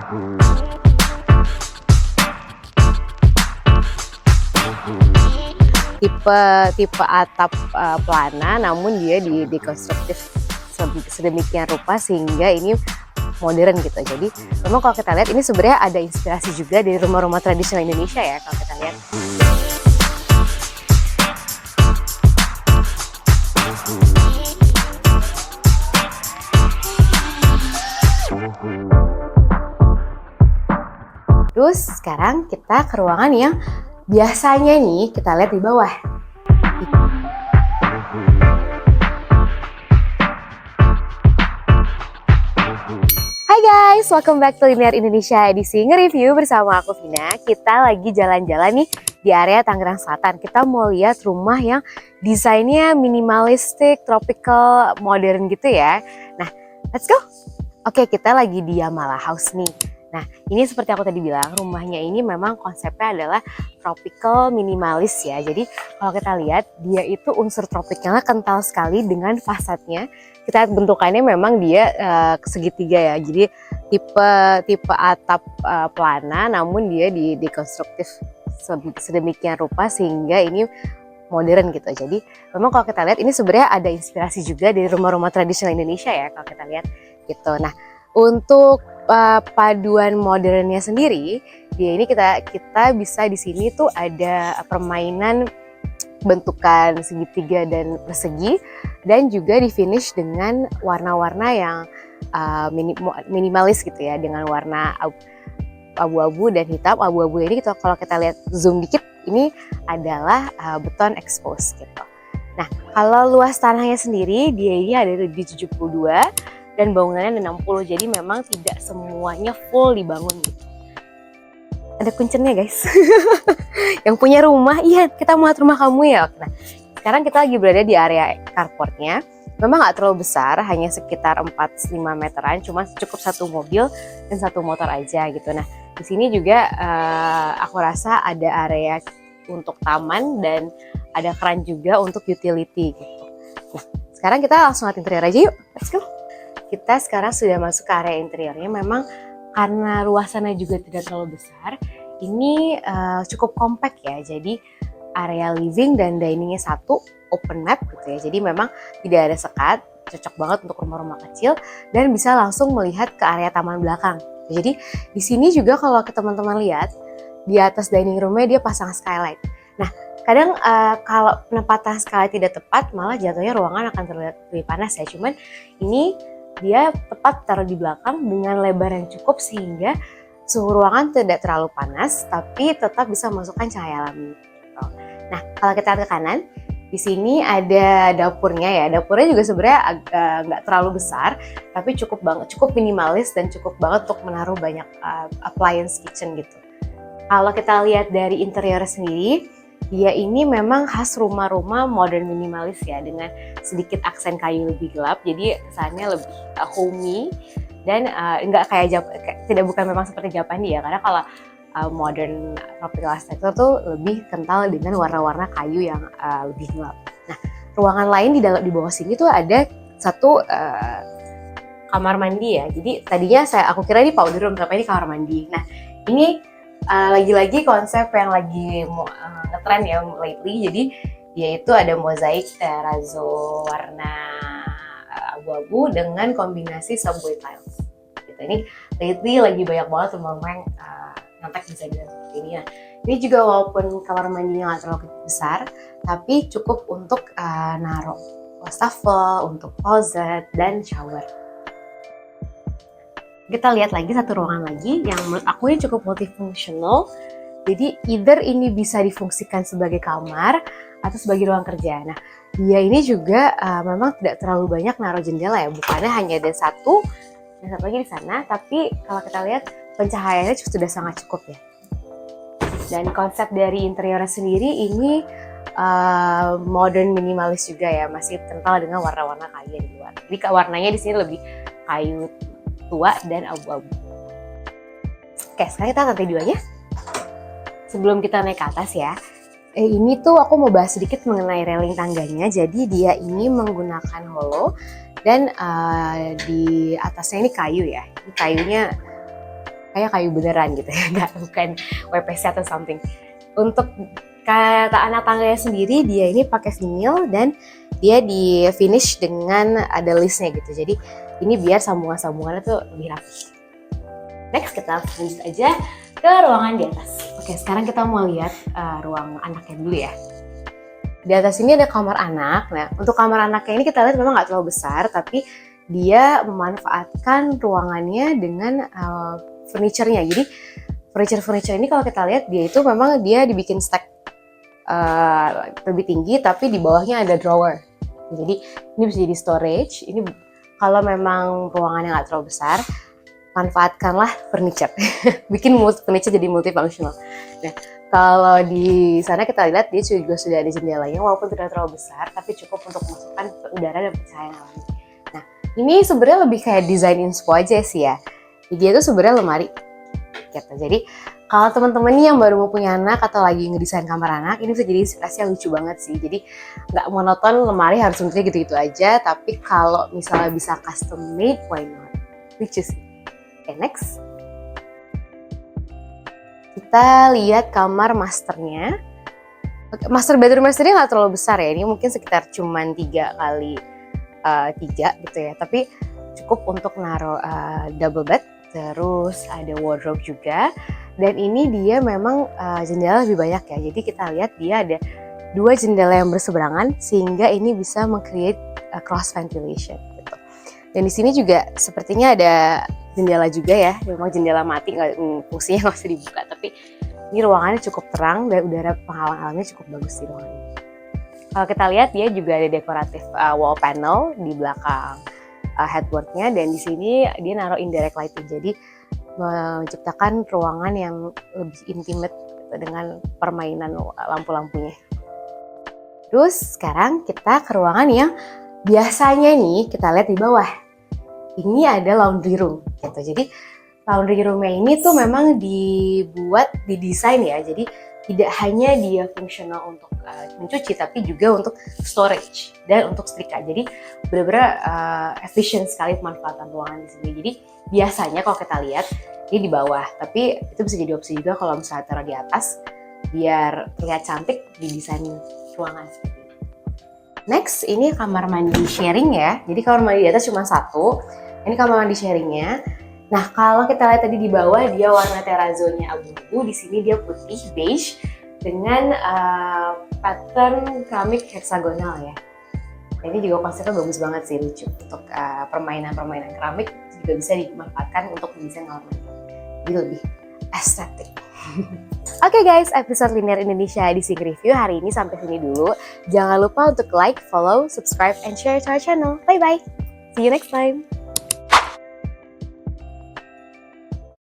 Tipe atap pelana, namun dia dekonstruktif sedemikian rupa sehingga ini modern gitu. Jadi memang kalau kita lihat ini sebenarnya ada inspirasi juga dari rumah-rumah tradisional Indonesia ya kalau kita lihat. Terus sekarang kita ke ruangan yang biasanya nih kita lihat di bawah. Hai guys, welcome back to Linear Indonesia edisi nge-review bersama aku Vina. Kita lagi jalan-jalan nih di area Tangerang Selatan. Kita mau lihat rumah yang desainnya minimalistik, tropical, modern gitu ya. Nah, let's go! Oke, kita lagi di Yamala House nih. Nah, ini seperti aku tadi bilang, rumahnya ini memang konsepnya adalah tropical minimalis ya. Jadi kalau kita lihat, dia itu unsur tropicalnya kental sekali dengan fasadnya. Kita lihat bentukannya memang dia segitiga ya. Jadi tipe atap pelana, namun dia dekonstruktif sedemikian rupa sehingga ini modern gitu. Jadi memang kalau kita lihat ini sebenarnya ada inspirasi juga dari rumah-rumah tradisional Indonesia ya kalau kita lihat gitu. Nah, untuk paduan modernnya sendiri, dia ini kita bisa di sini tuh ada permainan bentukan segitiga dan persegi, dan juga di finish dengan warna-warna yang minimalis gitu ya, dengan warna abu-abu dan hitam. Abu-abu ini kalau kita lihat zoom dikit, ini adalah beton expose gitu. Nah, kalau luas tanahnya sendiri, dia ini ada di 72 dan bangunannya 60, jadi memang tidak semuanya full dibangun gitu. Ada kuncennya guys. Yang punya rumah, iya kita mau lihat rumah kamu ya. Nah, sekarang kita lagi berada di area carportnya. Memang nggak terlalu besar, hanya sekitar 4-5 meteran, cuma cukup satu mobil dan satu motor aja gitu. Nah, di sini juga aku rasa ada area untuk taman dan ada keran juga untuk utility gitu. Nah, sekarang kita langsung lihat interior aja yuk. Let's go. Kita sekarang sudah masuk ke area interiornya. Memang karena luasannya juga tidak terlalu besar, ini cukup compact ya. Jadi area living dan diningnya satu, open map gitu ya. Jadi memang tidak ada sekat, cocok banget untuk rumah-rumah kecil dan bisa langsung melihat ke area taman belakang. Jadi di sini juga kalau ke teman-teman lihat, di atas dining roomnya dia pasang skylight. Nah, kadang kalau penempatan skylight tidak tepat, malah jatuhnya ruangan akan terlihat lebih panas ya. Cuman ini dia tepat taruh di belakang dengan lebar yang cukup sehingga suhu ruangan tidak terlalu panas, tapi tetap bisa memasukkan cahaya alami. Nah, kalau kita lihat ke kanan, di sini ada dapurnya ya. Dapurnya juga sebenarnya nggak terlalu besar, tapi cukup minimalis dan cukup banget untuk menaruh banyak appliance kitchen gitu. Kalau kita lihat dari interior sendiri, dia ini memang khas rumah-rumah modern minimalis ya, dengan sedikit aksen kayu lebih gelap, jadi kesannya lebih homey dan bukan memang seperti Japandi ya, karena kalau modern tropical architecture tuh lebih kental dengan warna-warna kayu yang lebih gelap. Nah, ruangan lain di bawah sini tuh ada satu kamar mandi ya. Jadi tadinya aku kira ini powder room, tapi ini kamar mandi. Nah, ini lagi-lagi konsep yang lagi ngetren ya lately. Jadi dia itu ada mozaik terrazzo warna abu-abu dengan kombinasi subway tiles gitu. Ini lately lagi banyak banget rumah-rumah yang ngontek desain seperti ini. Nah, ini juga walaupun kamar mandinya nggak terlalu besar, tapi cukup untuk naruh wastafel, untuk closet dan shower. Kita lihat lagi satu ruangan lagi yang menurut aku ini cukup multifungsional. Jadi either ini bisa difungsikan sebagai kamar atau sebagai ruang kerja. Nah, dia ini juga memang tidak terlalu banyak naruh jendela ya. Bukannya hanya ada satu dan satu lagi di sana, tapi kalau kita lihat pencahayaannya sudah sangat cukup ya. Dan konsep dari interiornya sendiri ini modern minimalis juga ya, masih kental dengan warna-warna kayu di luar. Jadi warnanya di sini lebih kayu tua dan abu-abu. Oke, sekarang kita lantai 2-nya. Sebelum kita naik ke atas ya, ini tuh aku mau bahas sedikit mengenai railing tangganya. Jadi dia ini menggunakan hollow dan di atasnya ini kayu ya. Ini kayunya kayak kayu beneran gitu ya, bukan WPC atau something. Untuk kata anak tangganya sendiri, dia ini pakai vinil dan dia di finish dengan ada listnya gitu. Jadi ini biar sambungan-sambungannya tuh lebih rapi. Next kita lanjut aja ke ruangan di atas. Oke, sekarang kita mau lihat ruang anaknya dulu ya. Di atas ini ada kamar anak. Nah, untuk kamar anaknya ini kita lihat memang nggak terlalu besar, tapi dia memanfaatkan ruangannya dengan furniture-nya. Jadi furniture ini kalau kita lihat dia itu memang dia dibikin stack lebih tinggi, tapi di bawahnya ada drawer. Jadi ini bisa jadi storage. Ini kalau memang ruangannya nggak terlalu besar, manfaatkanlah furniture. Bikin furniture jadi multifunctional. Nah, kalau di sana kita lihat dia juga sudah ada jendelanya, walaupun tidak terlalu besar, tapi cukup untuk memasukkan udara dan pencahayaan alami. Nah, ini sebenarnya lebih kayak desain inspo aja sih ya. Dia tuh sebenarnya lemari gitu. Jadi kalau teman-teman nih yang baru mau punya anak atau lagi ngedesain kamar anak, ini bisa jadi inspirasi yang lucu banget sih. Jadi nggak monoton lemari harus bentuknya gitu-gitu aja, tapi kalau misalnya bisa custom made, why not? Lucu sih. Oke, next. Kita lihat kamar masternya. Master bedroom masternya nggak terlalu besar ya, ini mungkin sekitar cuman 3x3 gitu ya, tapi cukup untuk naruh double bed, terus ada wardrobe juga. Dan ini dia memang jendela lebih banyak ya, jadi kita lihat dia ada 2 jendela yang berseberangan sehingga ini bisa meng-create cross ventilation gitu. Dan di sini juga sepertinya ada jendela juga ya, memang jendela mati, fungsinya nggak usah dibuka, tapi ini ruangannya cukup terang dan udara penghalang alamnya cukup bagus di ruangan ini. Kalau kita lihat dia juga ada dekoratif wall panel di belakang headboardnya, dan di sini dia naruh indirect lighting, jadi menciptakan ruangan yang lebih intimate gitu, dengan permainan lampu-lampunya. Terus sekarang kita ke ruangan yang biasanya nih kita lihat di bawah. Ini ada laundry room gitu. Jadi laundry roomnya ini tuh memang didesain ya. Jadi tidak hanya dia fungsional untuk mencuci, tapi juga untuk storage dan untuk setrika. Jadi benar-benar efisien sekali pemanfaatan ruangan di sini. Jadi biasanya kalau kita lihat ini di bawah, tapi itu bisa jadi opsi juga kalau misalnya taruh di atas biar terlihat cantik di desain ruangan seperti ini. Next, ini kamar mandi sharing ya. Jadi kamar mandi di atas cuma 1. Ini kamar mandi sharingnya. Nah, kalau kita lihat tadi di bawah dia warna terrazzonya abu-abu, di sini dia putih beige dengan pattern keramik heksagonal ya. Ini juga konsepnya bagus banget sih, lucu. Untuk permainan-permainan keramik juga bisa dimanfaatkan untuk desain kamar mandi. Jadi lebih estetik. Oke guys, episode Linear Indonesia Edisi Review hari ini sampai sini dulu. Jangan lupa untuk like, follow, subscribe, and share to our channel. Bye-bye. See you next time.